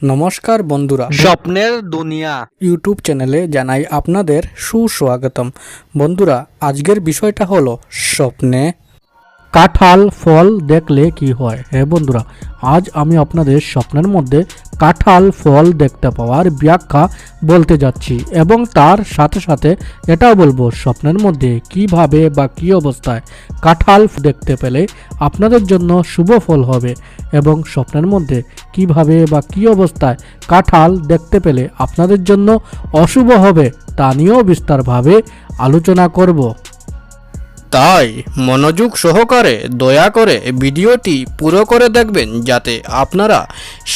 নমস্কার বন্ধুরা, স্বপ্নের দুনিয়া ইউটিউব চ্যানেলে জানাই আপনাদের সুস্বাগতম। বন্ধুরা, আজকের বিষয়টা হলো স্বপ্নে কাঁঠাল ফল দেখলে কি হয়। হ্যাঁ বন্ধুরা, আজ আমি আপনাদের স্বপ্নের মধ্যে কাঁঠাল ফল দেখতে পাওয়ার ব্যাখ্যা বলতে যাচ্ছি এবং তার সাথে সাথে এটাও বলবো স্বপ্নের মধ্যে কিভাবে বা কী অবস্থায় কাঁঠাল দেখতে পেলে আপনাদের জন্য শুভ ফল হবে এবং স্বপ্নের মধ্যে কিভাবে বা কী অবস্থায় কাঁঠাল দেখতে পেলে আপনাদের জন্য অশুভ হবে তা নিয়েও বিস্তারভাবে আলোচনা করব। তাই মনোযোগ সহকারে দয়া করে ভিডিওটি পুরো করে দেখবেন, যাতে আপনারা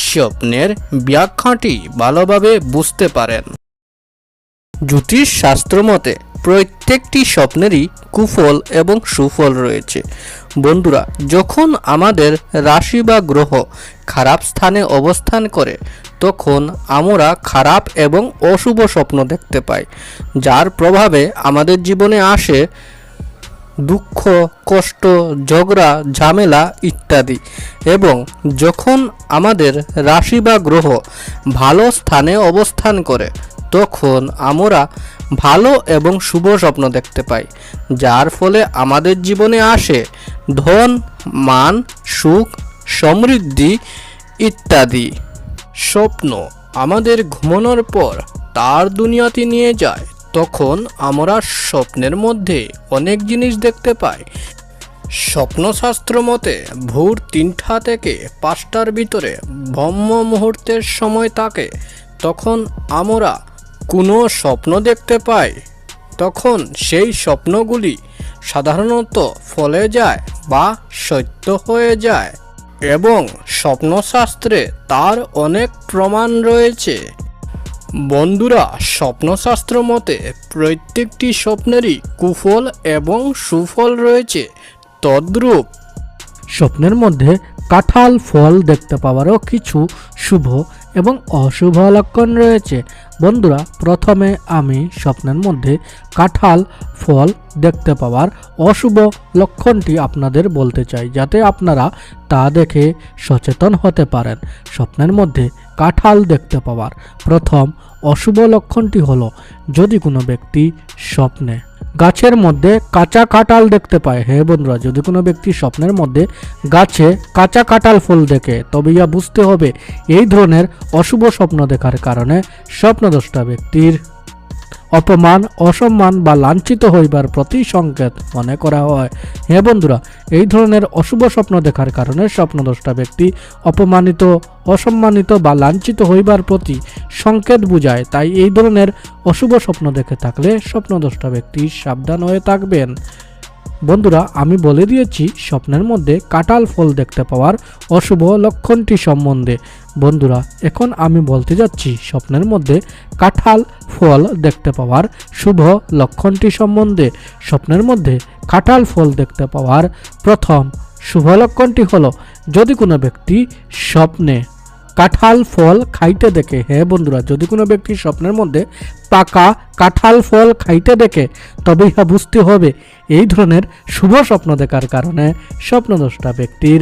স্বপ্নের ব্যাখ্যাটি ভালোভাবে বুঝতে পারেন। জ্যোতিষ শাস্ত্র মতে প্রত্যেকটি স্বপ্নেরই কুফল এবং সুফল রয়েছে। বন্ধুরা, যখন আমাদের রাশি বা গ্রহ খারাপ স্থানে অবস্থান করে তখন আমরা খারাপ এবং অশুভ স্বপ্ন দেখতে পাই, যার প্রভাবে আমাদের জীবনে আসে দুঃখ, কষ্ট, ঝগড়া, ঝামেলা ইত্যাদি। এবং যখন আমাদের রাশি বা গ্রহ ভালো স্থানে অবস্থান করে তখন আমরা ভালো এবং শুভ স্বপ্ন দেখতে পাই, যার ফলে আমাদের জীবনে আসে ধন, মান, সুখ, সমৃদ্ধি ইত্যাদি। স্বপ্ন আমাদের ঘুমানোর পর তার দুনিয়াতে নিয়ে যায়। তখন আমরা স্বপ্নের মধ্যে অনেক জিনিস দেখতে পাই। স্বপ্নশাস্ত্র মতে ভোর 3টা থেকে 5টার ভিতরে ব্রহ্ম মুহূর্তের সময় থাকে। তখন আমরা কোনো স্বপ্ন দেখতে পাই, তখন সেই স্বপ্নগুলি সাধারণত ফলে যায় বা সত্য হয়ে যায় এবং স্বপ্নশাস্ত্রে তার অনেক প্রমাণ রয়েছে। বন্ধুরা, স্বপ্নশাস্ত্র মতে প্রত্যেকটি স্বপ্নেরই কুফল এবং সুফল রয়েছে। তদ্রূপ স্বপ্নের মধ্যে কাঁঠাল ফল দেখতে পাওয়ারও কিছু শুভ এবং অশুভ লক্ষণ রয়েছে। বন্ধুরা, প্রথমে আমি স্বপ্নের মধ্যে কাঁঠাল ফল দেখতে পাওয়ার অশুভ লক্ষণটি আপনাদের বলতে চাই, যাতে আপনারা তা দেখে সচেতন হতে পারেন। স্বপ্নের মধ্যে কাঁঠাল দেখতে পাওয়ার প্রথম অশুভ লক্ষণটি হলো যদি কোনো ব্যক্তি স্বপ্নে গাছের মধ্যে কাঁচা কাঁঠাল দেখতে পায়। হ্যাঁ বন্ধুরা, যদি কোনো ব্যক্তি স্বপ্নের মধ্যে গাছে কাঁচা কাঁঠাল ফল দেখে তবে ইয়া বুঝতে হবে এই ধরনের অশুভ স্বপ্ন দেখার কারণে স্বপ্নদ্রষ্টা ব্যক্তির অপমান, অসম্মান বা লাঞ্ছিত হইবার প্রতি সংকেত মনে করা হয়। হ্যাঁ বন্ধুরা, এই ধরনের অশুভ স্বপ্ন দেখার কারণে স্বপ্নদ্রষ্টা ব্যক্তি অপমানিত, অসম্মানিত বা লাঞ্ছিত হইবার প্রতি সংকেত বুঝায়। তাই এই ধরনের অশুভ স্বপ্ন দেখে থাকলে স্বপ্নদ্রষ্টা ব্যক্তি সাবধান হয়ে থাকবেন। বন্ধুরা, আমি বলে দিয়েছি স্বপ্নের মধ্যে কাঁঠাল ফল দেখতে পাওয়ার অশুভ লক্ষণটি সম্বন্ধে। বন্ধুরা, এখন আমি বলতে যাচ্ছি স্বপ্নের মধ্যে কাঁঠাল ফল দেখতে পাওয়ার শুভ লক্ষণটি সম্বন্ধে। স্বপ্নের মধ্যে কাঁঠাল ফল দেখতে পাওয়ার প্রথম শুভ লক্ষণটি হলো যদি কোনো ব্যক্তি স্বপ্নে কাঁঠাল ফল খাইতে দেখে। হ্যাঁ বন্ধুরা, যদি কোনো ব্যক্তি স্বপ্নের মধ্যে পাকা কাঁঠাল ফল খাইতে দেখে তবে ইহা বুঝতে হবে এই ধরনের শুভ স্বপ্ন দেখার কারণে স্বপ্নদ্রষ্টা ব্যক্তির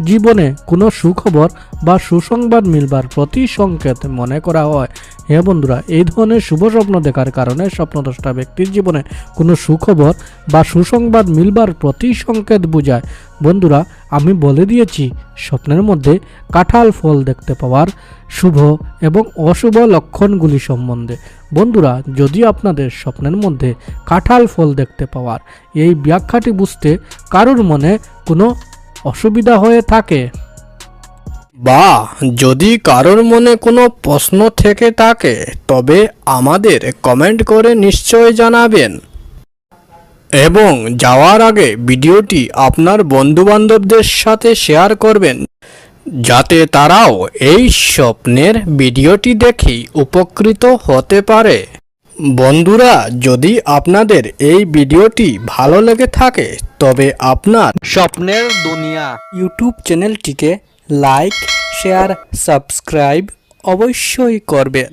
জীবনে কোনো সুখবর বা সুসংবাদ মিলবার প্রতি সংকেত মনে করা হয়। হ্যাঁ বন্ধুরা, এই ধরনের শুভ স্বপ্ন দেখার কারণে স্বপ্নদ্রষ্টা ব্যক্তির জীবনে কোনো সুখবর বা সুসংবাদ মিলবার প্রতি সংকেত বোঝায়। বন্ধুরা, আমি বলে দিয়েছি স্বপ্নের মধ্যে কাঁঠাল ফল দেখতে পাওয়ার শুভ এবং অশুভ লক্ষণগুলি সম্বন্ধে। বন্ধুরা, যদি আপনাদের স্বপ্নের মধ্যে কাঁঠাল ফল দেখতে পাওয়ার এই ব্যাখ্যাটি বুঝতে কারোর মনে কোনো অসুবিধা হয়ে থাকে বা যদি কারোর মনে কোনো প্রশ্ন থেকে থাকে তবে আমাদের কমেন্ট করে নিশ্চয় জানাবেন এবং যাওয়ার আগে ভিডিওটি আপনার বন্ধুবান্ধবদের সাথে শেয়ার করবেন, যাতে তারাও এই স্বপ্নের ভিডিওটি দেখেই উপকৃত হতে পারে। বন্ধুরা, যদি আপনাদের এই ভিডিওটি ভালো লেগে থাকে তবে আপনার স্বপ্নের দুনিয়া ইউটিউব চ্যানেলটিকে লাইক, শেয়ার, সাবস্ক্রাইব অবশ্যই করবেন।